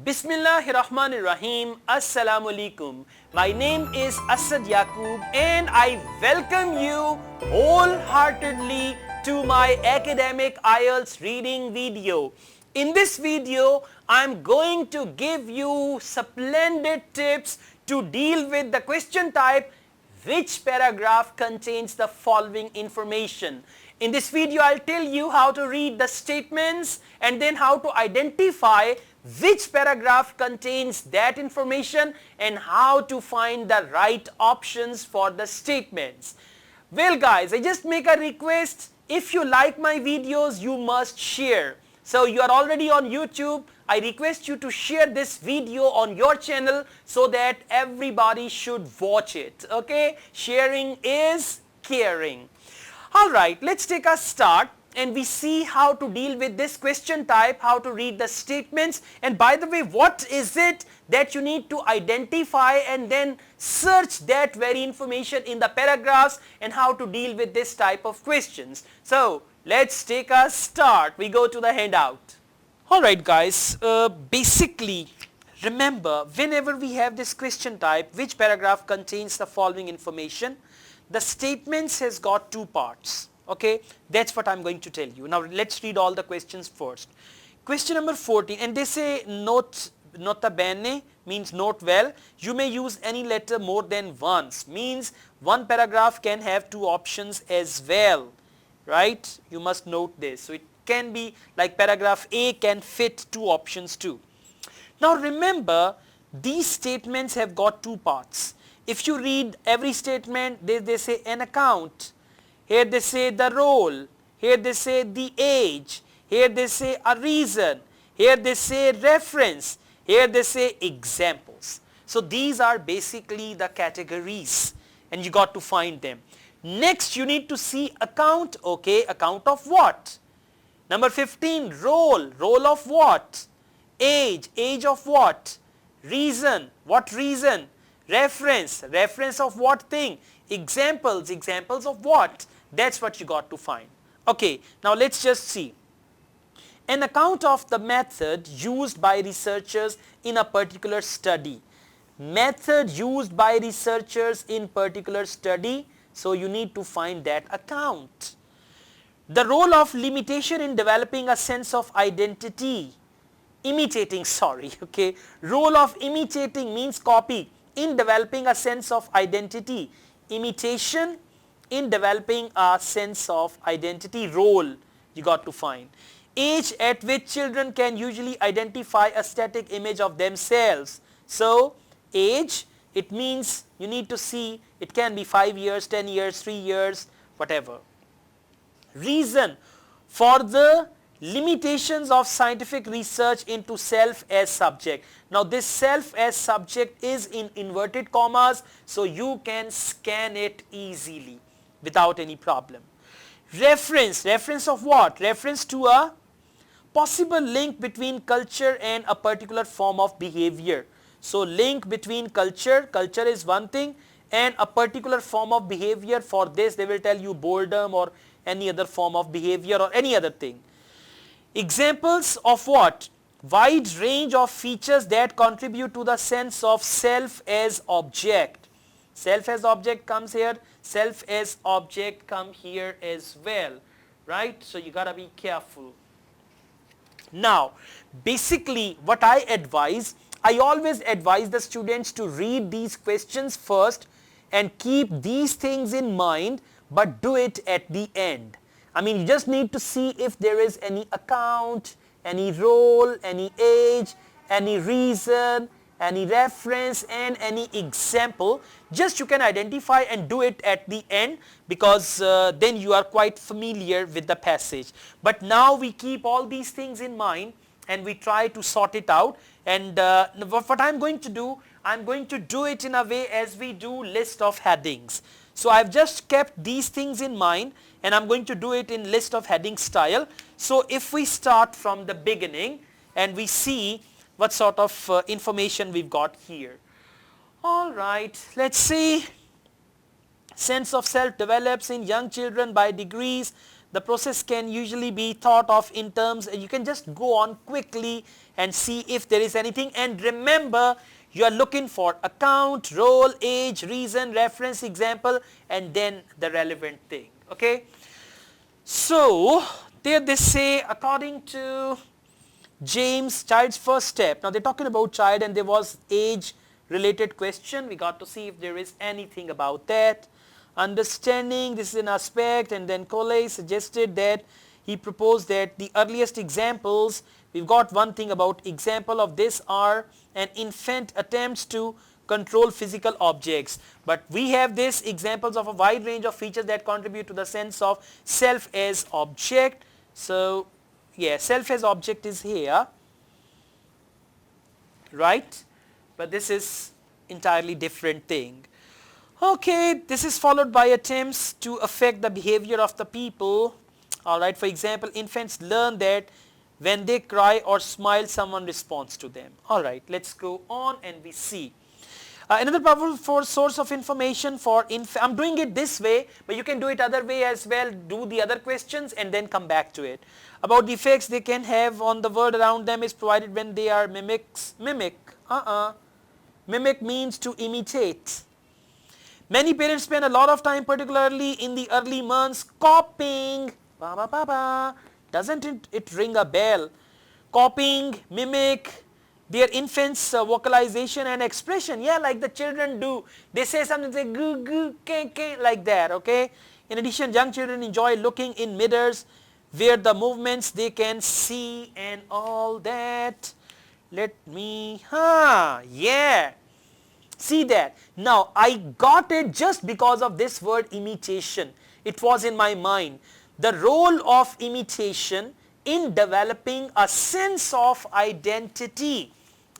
Bismillahirrahmanirrahim. Assalamu alaikum. My name is Asad Yaqub and I welcome you wholeheartedly to my academic IELTS reading video. In this video, I'm going to give you splendid tips to deal with the question type, which paragraph contains the following information. In this video, I'll tell you how to read the statements and then how to identify which paragraph contains that information and how to find the right options for the statements. Well guys, I just make a request. If you like my videos, you must share. So you are already on YouTube. I request you to share this video on your channel so that everybody should watch it. Okay? Sharing is caring. Alright, let's take a start and we see how to deal with this question type, how to read the statements, and by the way, what is it that you need to identify and then search that very information in the paragraphs and how to deal with this type of questions. So let's take a start. We go to the handout. Alright guys, basically remember, whenever we have this question type, which paragraph contains the following information, the statements has got two parts. Okay, that's what I'm going to tell you. Now let's read all the questions first. Question number 14, and they say nota bene means note well. You may use any letter more than once, means one paragraph can have two options as well, right? You must note this. So it can be like paragraph A can fit two options too. Now remember, these statements have got two parts. If you read every statement, they say an account. Here they say the role, here they say the age, here they say a reason, here they say reference, here they say examples. So these are basically the categories and you got to find them. Next you need to see account. Okay, account of what? Number 15, role, role of what? Age, age of what? Reason, what reason? Reference, reference of what thing? Examples, examples of what? That's what you got to find. Okay, now let's just see. An account of the method used by researchers in a particular study. Method used by researchers in particular study. So you need to find that account. The role of limitation in developing a sense of identity. Imitating, sorry, okay. Role of imitating means copy in developing a sense of identity. Imitation in developing a sense of identity. Role you got to find. Age at which children can usually identify a static image of themselves. So age, it means you need to see, it can be 5 years, 10 years, 3 years, whatever. Reason, for the limitations of scientific research into self as subject. Now this self as subject is in inverted commas, so you can scan it easily without any problem. Reference, reference of what? Reference to a possible link between culture and a particular form of behavior. So link between culture, culture is one thing, and a particular form of behavior. For this they will tell you boredom or any other form of behavior or any other thing. Examples of what? Wide range of features that contribute to the sense of self as object. Self as object comes here, self as object come here as well, right? So you gotta be careful. Now basically what I always advise the students to read these questions first and keep these things in mind, but do it at the end. I mean, you just need to see if there is any account, any role, any age, any reason, any reference and any example. Just you can identify and do it at the end, because then you are quite familiar with the passage. But now we keep all these things in mind and we try to sort it out. And what I'm going to do, I'm going to do it in a way as we do list of headings. So I've just kept these things in mind and I'm going to do it in list of heading style. So if we start from the beginning and we see what sort of information we've got here. Alright, let's see. Sense of self develops in young children by degrees. the process can usually be thought of in terms, you can just go on quickly and see if there is anything, and remember you are looking for account, role, age, reason, reference, example, and then the relevant thing. Okay. So there they say, according to James, child's first step. Now they're talking about child and there was age related question. We got to see if there is anything about that. Understanding, this is an aspect, and then Coley suggested that he proposed that the earliest examples, we've got one thing about example of this are an infant attempts to control physical objects, but we have this examples of a wide range of features that contribute to the sense of self as object. So yeah, self as object is here, right, but this is entirely different thing. Okay, this is followed by attempts to affect the behavior of the people. Alright, for example, infants learn that when they cry or smile, someone responds to them. Alright, let's go on and we see. Another powerful source of information for I'm doing it this way, but you can do it other way as well. Do the other questions and then come back to it. About the effects they can have on the world around them is provided when they are mimics. Mimic means to imitate. Many parents spend a lot of time, particularly in the early months, copying. Doesn't it ring a bell? Copying, mimic their infants' vocalization and expression. Yeah, like the children do. They say something, say goo goo, ke, like that. Okay. In addition, young children enjoy looking in mirrors where the movements they can see and all that. Let me, yeah. See that. Now I got it just because of this word imitation. It was in my mind. The role of imitation in developing a sense of identity.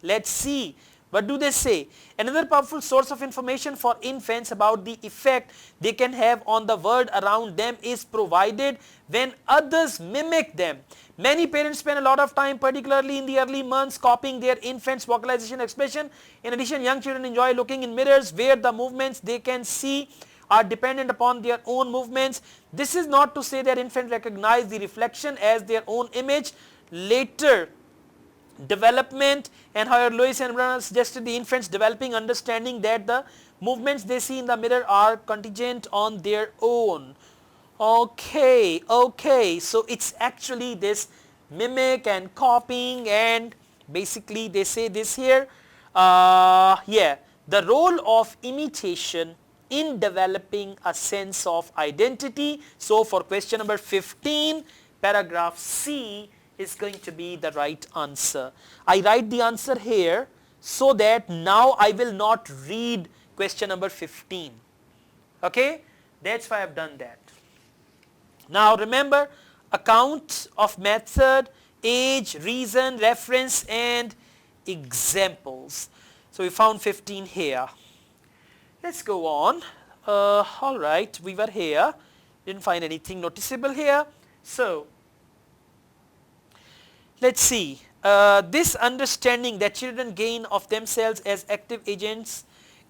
Let's see. What do they say? Another powerful source of information for infants about the effect they can have on the world around them is provided when others mimic them. Many parents spend a lot of time, particularly in the early months, copying their infants' vocalization expression. In addition, young children enjoy looking in mirrors where the movements they can see are dependent upon their own movements. This is not to say that infants recognize the reflection as their own image. Later development, and however Lewis and Brenner suggested the infants developing understanding that the movements they see in the mirror are contingent on their own. Okay, so it's actually this mimic and copying, and basically they say this here, yeah, the role of imitation in developing a sense of identity. So for question number 15, paragraph C is going to be the right answer. I write the answer here so that now I will not read question number 15. Okay, that's why I've done that. Now remember, account of method, age, reason, reference, and examples. So we found 15 here. Let's go on. Alright, we were here, didn't find anything noticeable here. So let's see. This understanding that children gain of themselves as active agents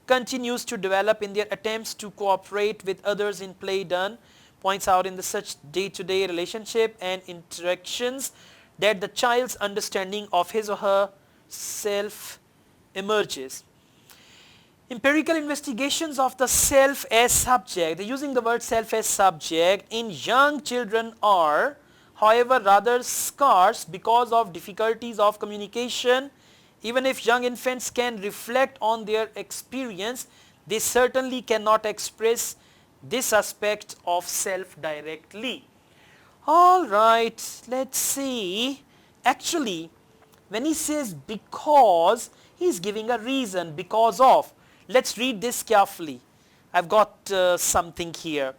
continues to develop in their attempts to cooperate with others in play done, points out in the such day-to-day relationship and interactions that the child's understanding of his or her self emerges. Empirical investigations of the self as subject, they're using the word self as subject, in young children are, however, rather scarce because of difficulties of communication. Even if young infants can reflect on their experience, they certainly cannot express this aspect of self directly. Alright, let's see. Actually, when he says because, he is giving a reason, because of. Let's read this carefully. I've got something here.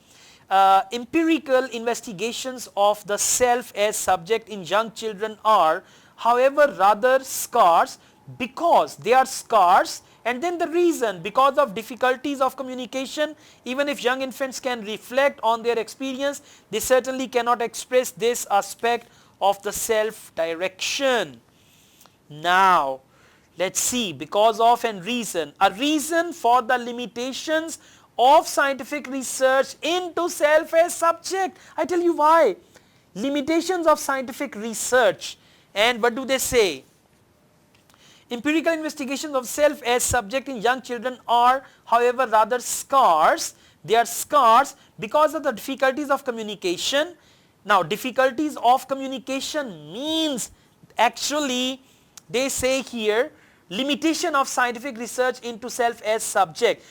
Empirical investigations of the self as subject in young children are, however, rather scarce because they are scarce, and then the reason, because of difficulties of communication. Even if young infants can reflect on their experience, they certainly cannot express this aspect of the self direction. Now let's see, because of and reason. A reason for the limitations of scientific research into self as subject. I tell you why. Limitations of scientific research, and what do they say? Empirical investigations of self as subject in young children are, however, rather scarce. They are scarce because of the difficulties of communication. Now, difficulties of communication means actually they say here limitation of scientific research into self as subject.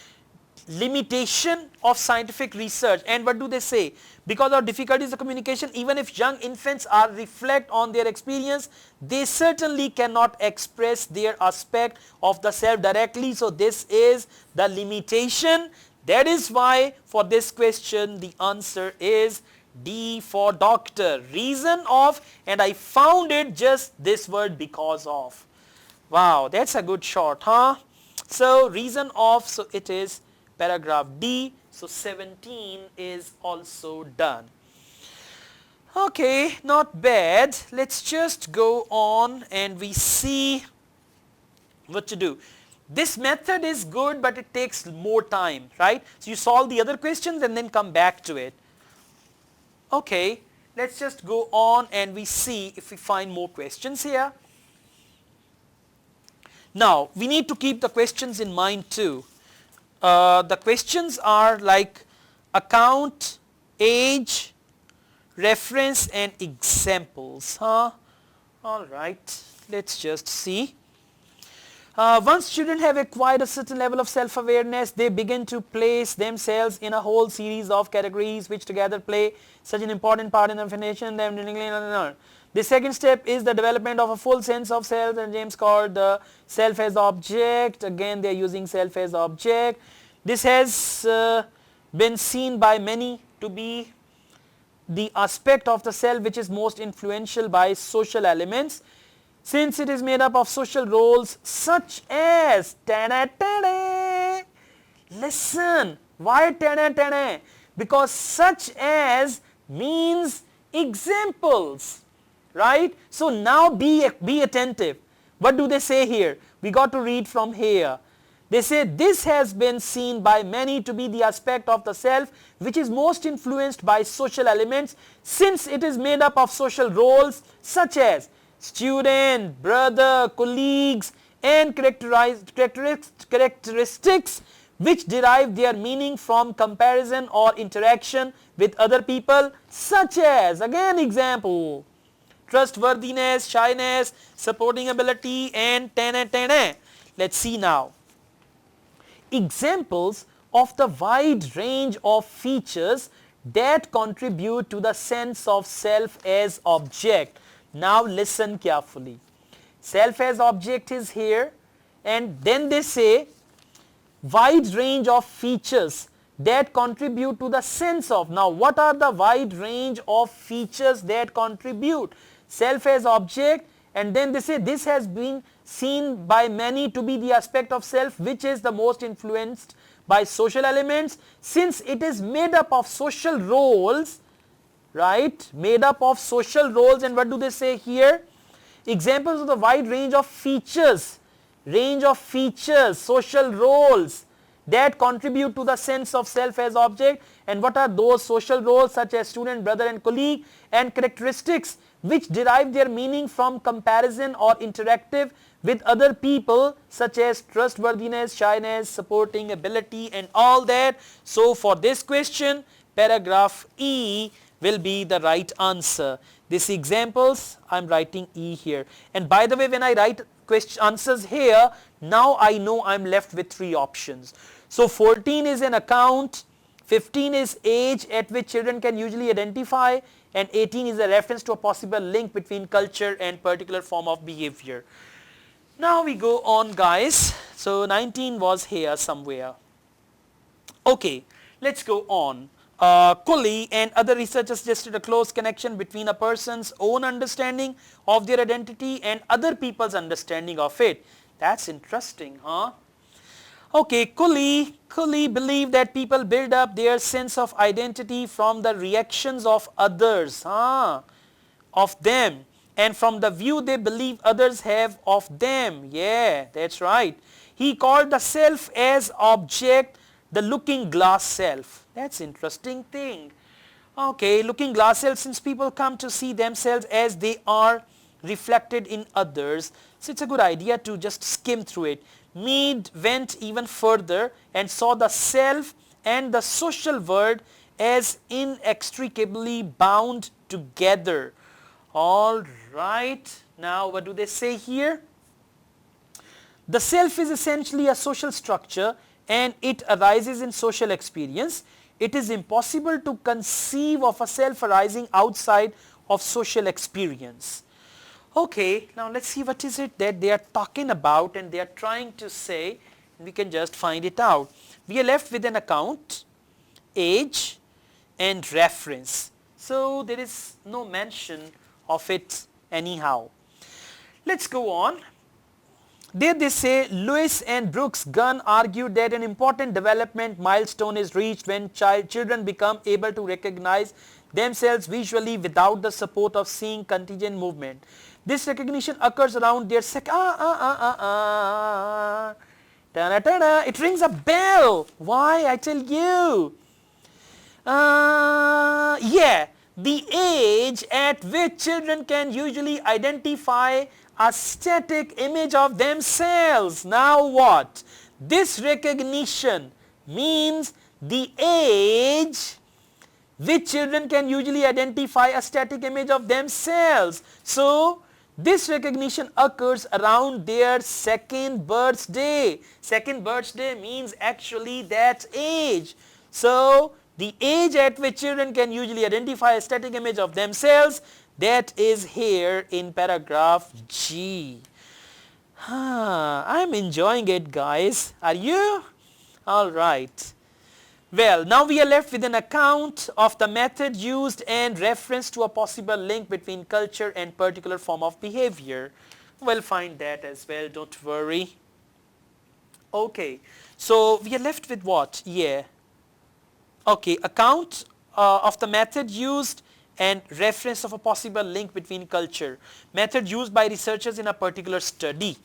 Limitation of scientific research, and what do they say? Because of difficulties of communication, even if young infants are reflect on their experience, they certainly cannot express their aspect of the self directly. So this is the limitation. That is why for this question the answer is D for doctor. Reason of, and I found it just this word, because of. Wow, that's a good shot, huh? So reason of, so it is paragraph D. So 17 is also done. Okay, not bad. Let's just go on and we see what to do. This method is good, but it takes more time, right? So you solve the other questions and then come back to it. Okay, let's just go on and we see if we find more questions here. Now, we need to keep the questions in mind too. The questions are like account, age, reference and examples, huh? Alright, let's just see. Once children have acquired a certain level of self-awareness, they begin to place themselves in a whole series of categories which together play such an important part in the definition. The second step is the development of a full sense of self, and James called the self as object. Again, they are using self as object. This has been seen by many to be the aspect of the self which is most influential by social elements, since it is made up of social roles such as listen, why because such as means examples, right? So now be attentive. What do they say here? We got to read from here. They say this has been seen by many to be the aspect of the self which is most influenced by social elements, since it is made up of social roles such as student, brother, colleagues, and characteristics which derive their meaning from comparison or interaction with other people, such as, again example, trustworthiness, shyness, supporting ability, and Let's see now. Examples of the wide range of features that contribute to the sense of self as object. Now listen carefully. Self as object is here, and then they say wide range of features that contribute to the sense of. Now what are the wide range of features that contribute? Self as object, and then they say this has been seen by many to be the aspect of self which is the most influenced by social elements, since it is made up of social roles, right? Made up of social roles. And what do they say here? Examples of the wide range of features, social roles that contribute to the sense of self as object. And what are those social roles? Such as student, brother and colleague, and characteristics which derive their meaning from comparison or interactive with other people, such as trustworthiness, shyness, supporting ability, and all that. So for this question, paragraph E will be the right answer. These examples, I am writing E here. And by the way, when I write question answers here, now I know I am left with 3 options. So 14 is an account, 15 is age at which children can usually identify, and 18 is a reference to a possible link between culture and particular form of behavior. Now we go on, guys. So 19 was here somewhere. Okay, let's go on. Cooley and other researchers suggested a close connection between a person's own understanding of their identity and other people's understanding of it. That's interesting, huh? Okay, Cooley believed that people build up their sense of identity from the reactions of others, of them, and from the view they believe others have of them. Yeah, that's right. He called the self as object the looking glass self. That's interesting thing. Okay, looking glass self, since people come to see themselves as they are reflected in others, so it's a good idea to just skim through it. Mead went even further and saw the self and the social world as inextricably bound together. All right, now what do they say here? The self is essentially a social structure and it arises in social experience. It is impossible to conceive of a self arising outside of social experience. Okay, now let's see what is it that they are talking about and they are trying to say. We can just find it out. We are left with an account, age and reference. So there is no mention of it anyhow. Let's go on. There they say Lewis and Brooks Gunn argued that an important development milestone is reached when children become able to recognize themselves visually without the support of seeing contingent movement. This recognition occurs around their It rings a bell. Why? I tell you. Yeah, the age at which children can usually identify a static image of themselves. Now what? This recognition means the age which children can usually identify a static image of themselves. So this recognition occurs around their second birthday. Second birthday means actually that age. So the age at which children can usually identify a static image of themselves, that is here in paragraph G. I'm enjoying it, guys. Are you? All right. Well, now we are left with an account of the method used and reference to a possible link between culture and particular form of behavior. We'll find that as well, don't worry. Okay, so we are left with what? Yeah. Okay, account of the method used and reference of a possible link between culture. Method used by researchers in a particular study.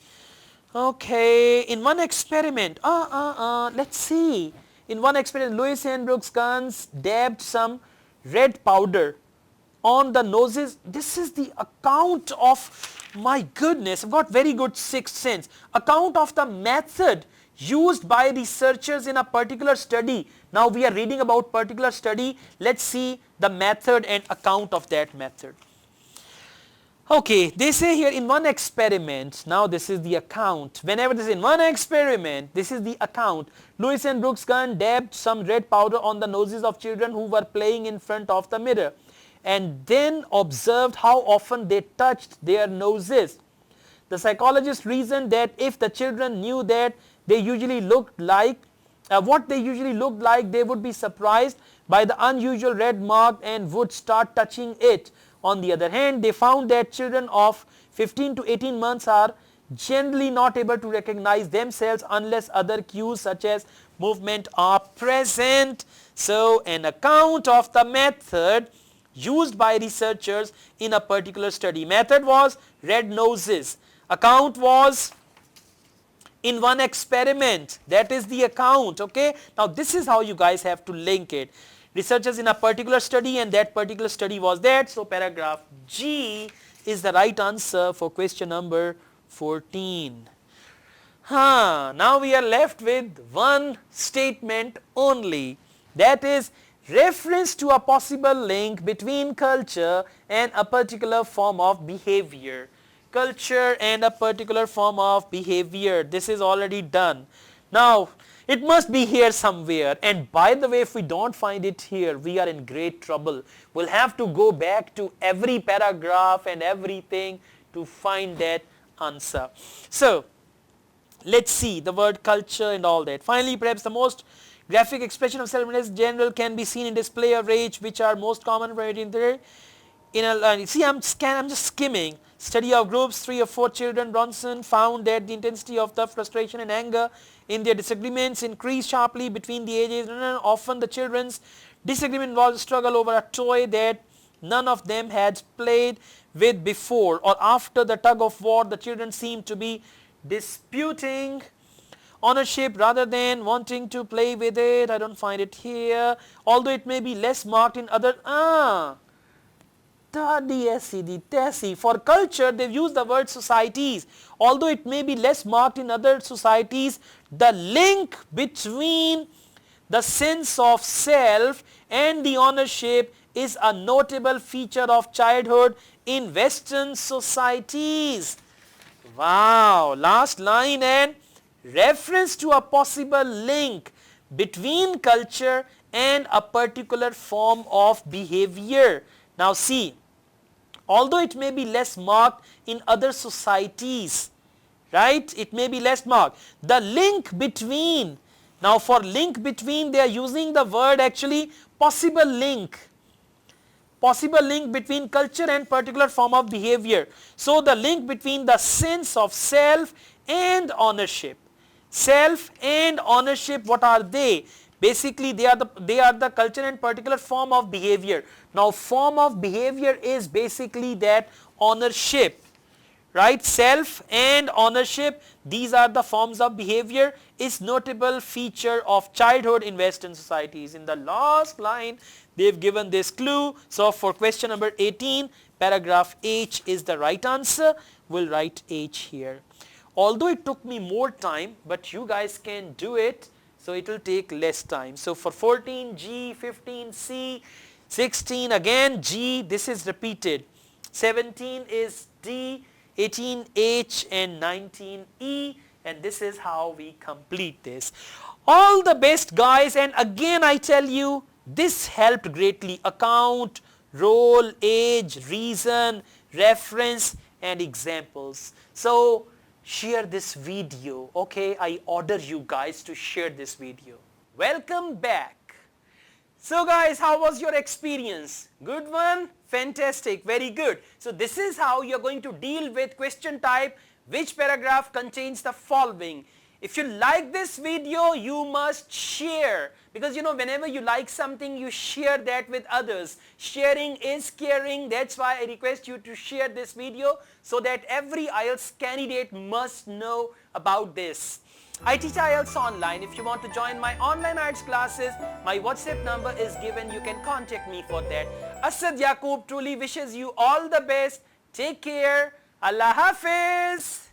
Okay, in one experiment, let's see. In one experiment, Lewis and Brooks Guns dabbed some red powder on the noses. This is the account of, my goodness, I've got very good sixth sense. Account of the method used by researchers in a particular study. Now we are reading about particular study. Let's see the method and account of that method. Okay, they say here in one experiment, now this is the account. Whenever this is in one experiment, this is the account. Lewis and Brooks Gunn dabbed some red powder on the noses of children who were playing in front of the mirror and then observed how often they touched their noses. The psychologist reasoned that if the children knew that they usually looked like, what they usually looked like, they would be surprised by the unusual red mark and would start touching it. On the other hand, they found that children of 15 to 18 months are generally not able to recognize themselves unless other cues such as movement are present. So an account of the method used by researchers in a particular study. Method was red noses. Account was in one experiment. That is the account. Okay. Now this is how you guys have to link it. Researchers in a particular study and that particular study was that. So paragraph G is the right answer for question number 14. Now we are left with one statement only. That is reference to a possible link between culture and a particular form of behavior. Culture and a particular form of behavior. This is already done. Now it must be here somewhere, and by the way, if we don't find it here, we are in great trouble. We'll have to go back to every paragraph and everything to find that answer. So let's see the word culture and all that. Finally, perhaps the most graphic expression of self-awareness general can be seen in display of rage, which are most common in there. See, I'm just skimming. Study of groups, 3 or 4 children. Bronson found that the intensity of the frustration and anger in their disagreements increased sharply between the ages. Often the children's disagreement involved a struggle over a toy that none of them had played with before or after the tug of war. The children seemed to be disputing ownership rather than wanting to play with it. I don't find it here. Although it may be less marked in other, TSC. For culture, they've used the word societies. Although it may be less marked in other societies, the link between the sense of self and the ownership is a notable feature of childhood in Western societies. Wow, last line, and reference to a possible link between culture and a particular form of behavior. Now see, although it may be less marked in other societies, right, it may be less marked. The link between, now for link between they are using the word actually possible link between culture and particular form of behavior. So the link between the sense of self and ownership. Self and ownership, what are they? Basically they are the culture and particular form of behavior. Now form of behavior is basically that ownership, right? Self and ownership, these are the forms of behavior, is notable feature of childhood in Western societies. In the last line they've given this clue. So for question number 18, paragraph H is the right answer. We'll write H here. Although it took me more time, but you guys can do it, so it will take less time. So for 14 G, 15 C, 16 again G, this is repeated. 17 is D, 18 H, and 19 E, and this is how we complete this. All the best guys, and again I tell you, this helped greatly. Account, role, age, reason, reference, and examples. So share this video, okay? I order you guys to share this video. Welcome back. So guys, how was your experience? Good one? Fantastic, very good. So this is how you're going to deal with question type, which paragraph contains the following. If you like this video, you must share, because whenever you like something, you share that with others. Sharing is caring. That's why I request you to share this video so that every IELTS candidate must know about this. I teach IELTS online. If you want to join my online IELTS classes, my WhatsApp number is given. You can contact me for that. Asad Yaqub truly wishes you all the best. Take care. Allah Hafiz.